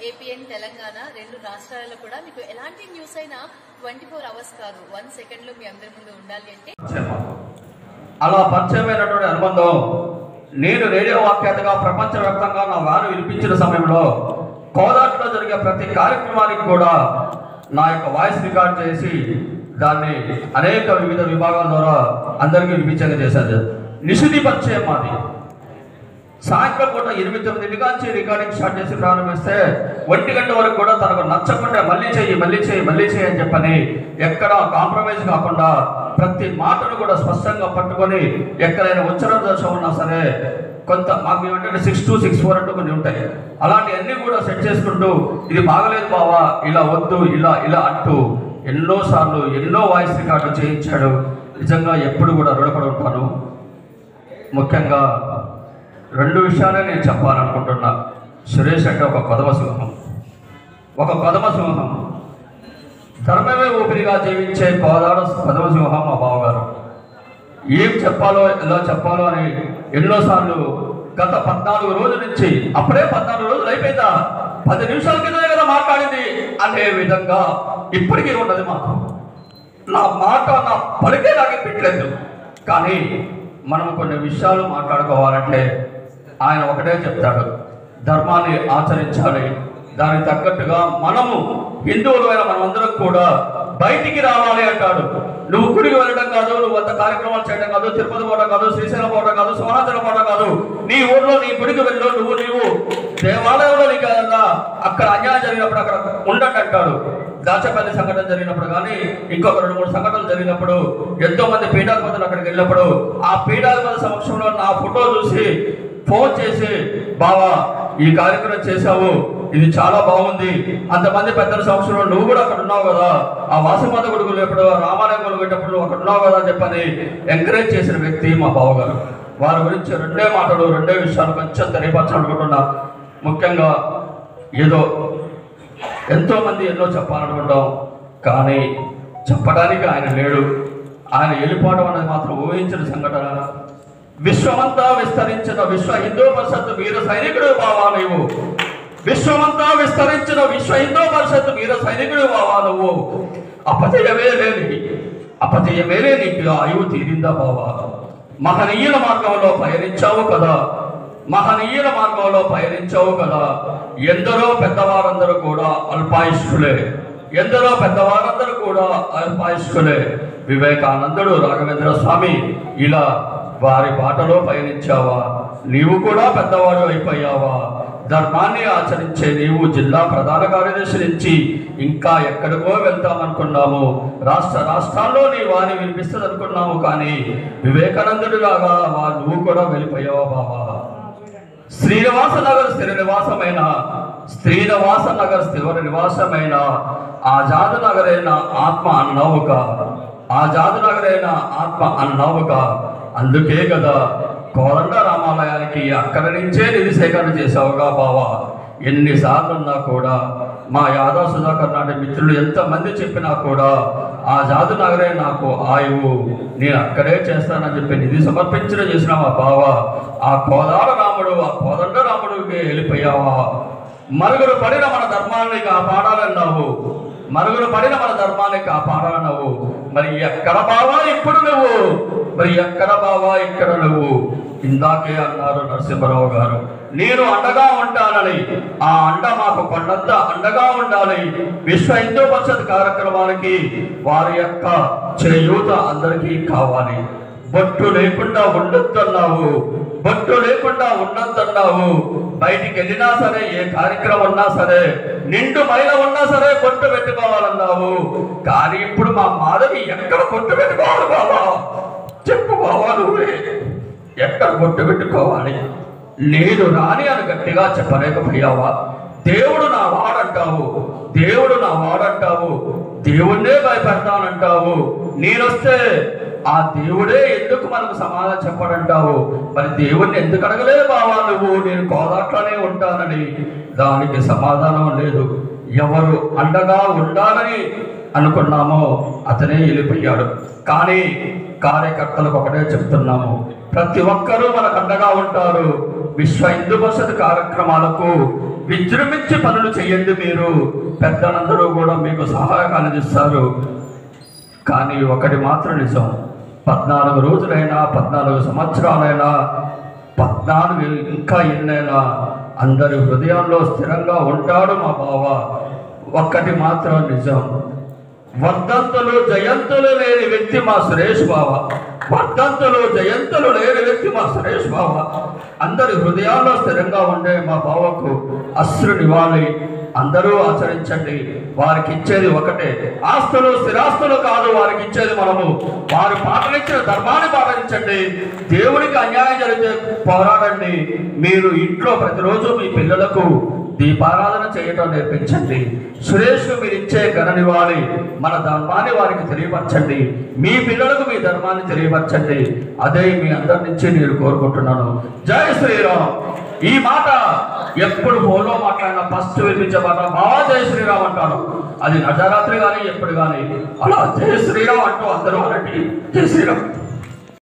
AP and Telangana రెండు రాష్ట్రాలలో కూడా మీకు ఎలాంటి న్యూస్ అయినా 24 hours కాదు 1 సెకండ్ లో మీ అందరి ముందు ఉండాలి అంటే అలా పరిచయమైనటువంటి అనుబంధం నేను రేడియో వాఖ్యాతగా ప్రపంచవ్యాప్తంగా నా వారు వినిపించిన సమయంలో కోదాట్లో జరిగే ప్రతి కార్యక్రమానికి కూడా నా యొక్క వాయిస్ రికార్డ్ చేసి దాన్ని అనేక వివిధ విభాగాల ద్వారా అందరికీ వినిపించేలా చేశాను. నిశుద్ధి పరిచయం మాది. సాయంత్రం పూట 8-9 కాంచి రికార్డింగ్ స్టార్ట్ చేసి ప్రారంభిస్తే 1 గంట వరకు కూడా తనకు నచ్చకుండా మళ్ళీ చేయి అని చెప్పని ఎక్కడ కాంప్రమైజ్ కాకుండా ప్రతి మాటను కూడా స్పష్టంగా పట్టుకొని ఎక్కడైనా ఉచ్చారణ దోషం ఉన్నా సరే కొంత మాకు ఏమంటే 6-2, 6-4 అంటూ కొన్ని ఉంటాయి. అలాంటివన్నీ కూడా సెట్ చేసుకుంటూ ఇది బాగలేదు బావా, ఇలా వద్దు, ఇలా అంటూ ఎన్నోసార్లు ఎన్నో వాయిస్ రికార్డులు చేయించాడు. నిజంగా ఎప్పుడు కూడా రుణపడి ఉంటాను. ముఖ్యంగా 2 విషయాలే నేను చెప్పాలనుకుంటున్నా. సురేష్ అంటే ఒక కొదమ సింహం, ధర్మమే ఊపిరిగా జీవించే కోదాడ కొదమ సింహం మా బావగారు. ఏం చెప్పాలో ఎలా చెప్పాలో అని ఎన్నోసార్లు గత 14 రోజుల నుంచి, అప్పుడే 14 రోజులు అయిపోయిందా, 10 నిమిషాల కిందనే కదా మాట్లాడింది అనే విధంగా ఇప్పటికీ ఉన్నది మాకు. నా మాట నా పలికే నాకు పెట్టలేదు. కానీ మనం కొన్ని విషయాలు మాట్లాడుకోవాలంటే ఆయన ఒకటే చెప్తాడు, ధర్మాన్ని ఆచరించాలి, దానికి తగ్గట్టుగా మనము హిందువులైన మనమందరం కూడా బయటికి రావాలి అంటాడు. నువ్వు గుడికి వెళ్ళడం కాదు, నువ్వు అంత కార్యక్రమాలు చేయడం కాదు, తిరుపతి పోవడం కాదు, శ్రీశైలం పోవడం కాదు, సింహాచలం పోవడం కాదు, నీ ఊర్లో నీ గుడికి వెళ్ళు, నువ్వు దేవాలయంలో నీకు అక్కడ అన్యాయం జరిగినప్పుడు అక్కడ ఉండండి అంటాడు. దాచపల్లి సంఘటన జరిగినప్పుడు కానీ ఇంకొక 2-3 సంఘటనలు జరిగినప్పుడు ఎంతో మంది పీఠాధిపతులు అక్కడికి వెళ్ళినప్పుడు ఆ పీఠాధిపతి సమక్షంలో నా ఫోటో చూసి ఫోన్ చేసి, బావా ఈ కార్యక్రమం చేశావు, ఇది చాలా బాగుంది, అంతమంది పెద్దల సమక్షంలో నువ్వు కూడా అక్కడ ఉన్నావు కదా, ఆ వాసమాత గుడి వెళ్ళేప్పుడు రామాలయం గుడి పెట్టేప్పుడు నువ్వు అక్కడ ఉన్నావు కదా అని చెప్పని ఎంకరేజ్ చేసిన వ్యక్తి మా బావగారు. వారి గురించి 2 మాటలు 2 విషయాలు కొంచెం తెలియపరచాలనుకుంటున్నా. ముఖ్యంగా ఏదో ఎంతోమంది ఎన్నో చెప్పాలనుకుంటాం, కానీ చెప్పడానికి ఆయన లేడు. ఆయన వెళ్ళిపోవడం అనేది మాత్రం ఊహించిన సంఘటన. విశ్వమంతా విస్తరించిన విశ్వ హిందూ పరిషత్ వీర సైనికుడు బావా నువ్వు, విశ్వమంతా విస్తరించిన విశ్వ హిందూ పరిషత్ వీర సైనికుడు బావా నువ్వు, అపజయమే లేని ఆయువు తీరిందా బావా, మహనీయుల మార్గంలో పయనించావు కదా, ఎందరో పెద్దవారందరూ కూడా అల్పాయుష్కులే, వివేకానందుడు, రాఘవేంద్ర స్వామి ఇలా వారి బాటలో పయనించావా, నీవు కూడా పెద్దవాడు అయిపోయావా, ధర్మాన్ని ఆచరించే నీవు జిల్లా ప్రధాన కార్యదర్శి నుంచి ఇంకా ఎక్కడికో వెళ్తామనుకున్నాము, రాష్ట్రాల్లో నీ వాణి వినిపిస్తుంది అనుకున్నాము, కానీ వివేకానందుడు లాగా నువ్వు కూడా వెళ్ళిపోయావా బాబా. శ్రీనివాస నగర్ స్థిర నివాసమైన ఆజాద్ నగరైన ఆత్మ అన్నావుక, అందుకే కదా కోదండ రామాలయానికి అక్కడి నుంచే నిధి సేకరణ చేసావుగా బావా. ఎన్నిసార్లున్నా కూడా మా యాదవ్ సుధాకర్ నాటి మిత్రులు ఎంతమంది చెప్పినా కూడా ఆ జాదు నగరే నాకు ఆయువు, నేను అక్కడే చేస్తానని చెప్పి నిధి సమర్పించిన చేసిన మా బావ ఆ కోదాడ రాముడు, ఆ కోదండ రాముడికి వెళ్ళిపోయావా. మరుగురు పడిన మన ధర్మాన్ని కాపాడాలన్నావు, మరి ఎక్కడ బావా ఇప్పుడు నువ్వు, ఇక్కడ నువ్వు. ఇందాకే అన్నారు నరసింహరావు గారు, నేను అండగా ఉంటానని, ఆ అండ మాకు కొండంత అండగా ఉండాలి. విశ్వ హిందూ పరిషత్ కార్యక్రమానికి వారి యొక్క చేయూత అందరికీ కావాలి. బొట్టు లేకుండా ఉండొద్దన్నావు, బయటికి వెళ్ళినా సరే, ఏ కార్యక్రమం ఉన్నా సరే, నిండు మహిళ ఉన్నా సరే బొట్టు పెట్టుకోవాలన్నావు. కానీ ఇప్పుడు మా మాధవి ఎక్కడ బొట్టు పెట్టుకోవాలి బాబా, చెప్పు బాబా, నువ్వే ఎక్కడ బొట్టు పెట్టుకోవాలి. నేను రాని అని గట్టిగా చెప్పలేకపోయావా. దేవుడు నా వాడంటావు, దేవుణ్ణే భయపెడతానంటావు. నేనొస్తే ఆ దేవుడే ఎందుకు మనకు సమాధానం చెప్పడంటావు. మరి దేవుణ్ణి ఎందుకు అడగలేదు బావా నువ్వు, నేను కోదాట్లోనే ఉంటానని. దానికి సమాధానం లేదు. ఎవరు అండగా ఉండాలని అనుకున్నామో అతనే వెళ్ళిపోయాడు. కానీ కార్యకర్తలకు ఒకటే చెప్తున్నాము, ప్రతి ఒక్కరూ మనకు అండగా ఉంటారు. విశ్వ హిందూ పరిషత్ కార్యక్రమాలకు విజృంభించి పనులు చేయండి. మీరు పెద్దలందరూ కూడా మీకు సహాయాలు అందిస్తారు. కానీ ఒకటి మాత్రం నిజం, 14 రోజులైనా 14 సంవత్సరాలైనా 14 ఇంకా ఎన్నైనా అందరి హృదయాల్లో స్థిరంగా ఉంటాడు మా బావ. ఒక్కటి మాత్రం నిజం, వర్ధంతులు జయంతులు లేని వ్యక్తి మా సురేష్ బావ. వర్ధంతులు జయంతులు లేని వ్యక్తి మా సురేష్ బావ. అందరి హృదయాల్లో స్థిరంగా ఉండే మా బావకు అశ్రునివ్వాలి. అందరూ ఆచరించండి. వారికి ఇచ్చేది ఒకటే, ఆస్తులు స్థిరాస్తులు కాదు వారికి ఇచ్చేది మనము. వారు పాటించిన ధర్మాన్ని పాటించండి. దేవునికి అన్యాయం జరిగితే పోరాడండి. మీరు ఇంట్లో ప్రతిరోజు మీ పిల్లలకు దీపారాధన చేయటం నేర్పించండి. సురేష్కు మీరు ఇచ్చే ఘననివ్వాలి. మన ధర్మాన్ని వారికి తెలియపరచండి. మీ పిల్లలకు మీ ధర్మాన్ని తెలియపరచండి. అదే మీ అందరి నుంచి నేను కోరుకుంటున్నాను. జై శ్రీరామ్. ఈ మాట ఎప్పుడు ఫోన్లో మాట్లాడినా ఫస్ట్ వినిపించే మాట బావా జై శ్రీరామ్ అంటాను. అది నజరాత్రి కానీ ఎప్పుడు కానీ అలా జై శ్రీరామ్ అంటూ అందరూ అనండి. జై శ్రీరామ్.